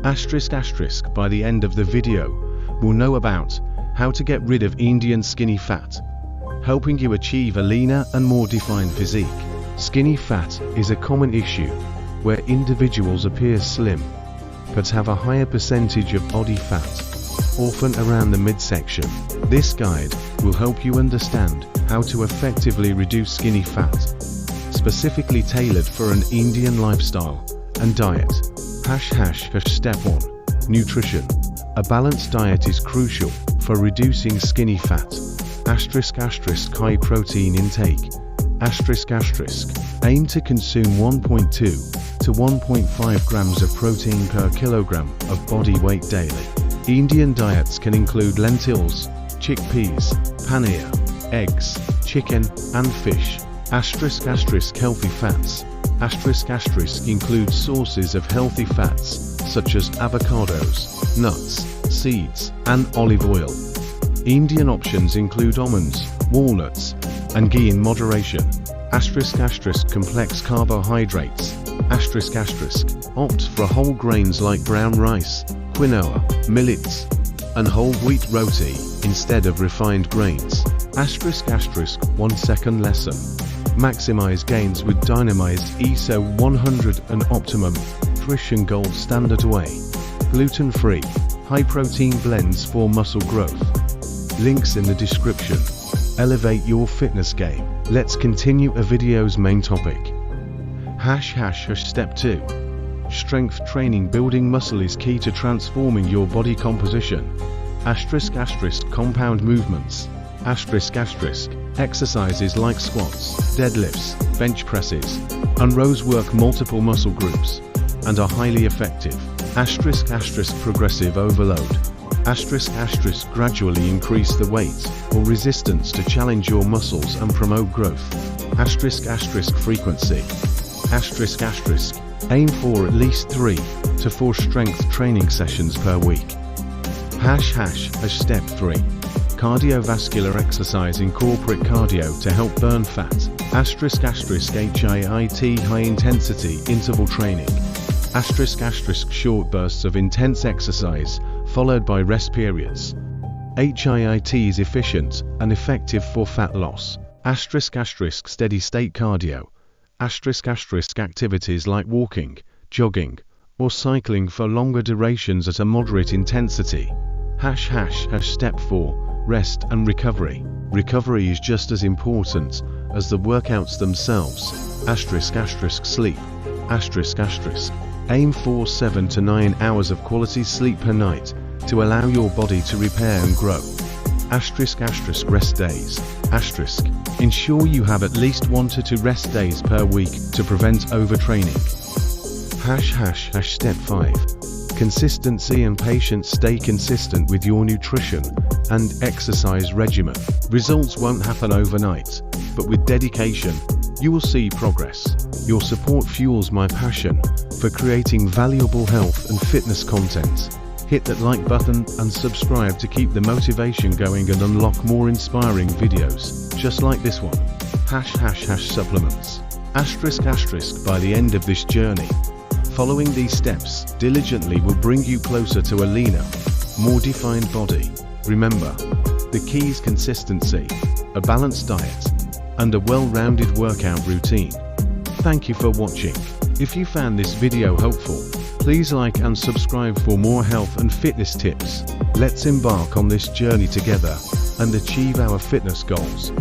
By the end of the video, we'll know about how to get rid of Indian skinny fat, helping you achieve a leaner and more defined physique. Skinny fat is a common issue where individuals appear slim but have a higher percentage of body fat, often around the midsection. This guide will help you understand how to effectively reduce skinny fat, specifically tailored for an Indian lifestyle and diet. Step 1. Nutrition. A balanced diet is crucial for reducing skinny fat. High protein intake. Aim to consume 1.2 to 1.5 grams of protein per kilogram of body weight daily. Indian diets can include lentils, chickpeas, paneer, eggs, chicken, and fish. Healthy fats. Includes sources of healthy fats such as avocados, nuts, seeds, and olive oil. Indian options include almonds, walnuts, and ghee in moderation. Complex carbohydrates. Opt for whole grains like brown rice, quinoa, millets, and whole wheat roti instead of refined grains. 1 second lesson. Maximize gains with Dymatize ISO 100 and Optimum Nutrition Gold Standard Whey. Gluten-free, high-protein blends for muscle growth. Links in the description. Elevate your fitness game. Let's continue a video's main topic. Step 2. Strength training. Building muscle is key to transforming your body composition. Compound movements. Exercises like squats, deadlifts, bench presses, and rows work multiple muscle groups and are highly effective. Progressive overload. Gradually increase the weight or resistance to challenge your muscles and promote growth. Frequency. Aim for at least 3 to 4 strength training sessions per week. Step 3. Cardiovascular exercise. Incorporate cardio to help burn fat. HIIT high intensity interval training. Short bursts of intense exercise followed by rest periods. HIIT is efficient and effective for fat loss. Steady state cardio. Activities like walking, jogging, or cycling for longer durations at a moderate intensity. Step 4. Rest and recovery. Recovery is just as important as the workouts themselves. Sleep. Aim for 7 to 9 hours of quality sleep per night to allow your body to repair and grow. Rest days. Ensure you have at least 1 to 2 rest days per week to prevent overtraining. Step 5. Consistency and patience. Stay consistent with your nutrition and exercise regimen. Results won't happen overnight, but with dedication, you will see progress. Your support fuels my passion for creating valuable health and fitness content. Hit that like button and subscribe to keep the motivation going and unlock more inspiring videos, just like this one. Supplements. By the end of this journey, following these steps diligently will bring you closer to a leaner, more defined body. Remember, the key is consistency, a balanced diet, and a well-rounded workout routine. Thank you for watching. If you found this video helpful, please like and subscribe for more health and fitness tips. Let's embark on this journey together and achieve our fitness goals.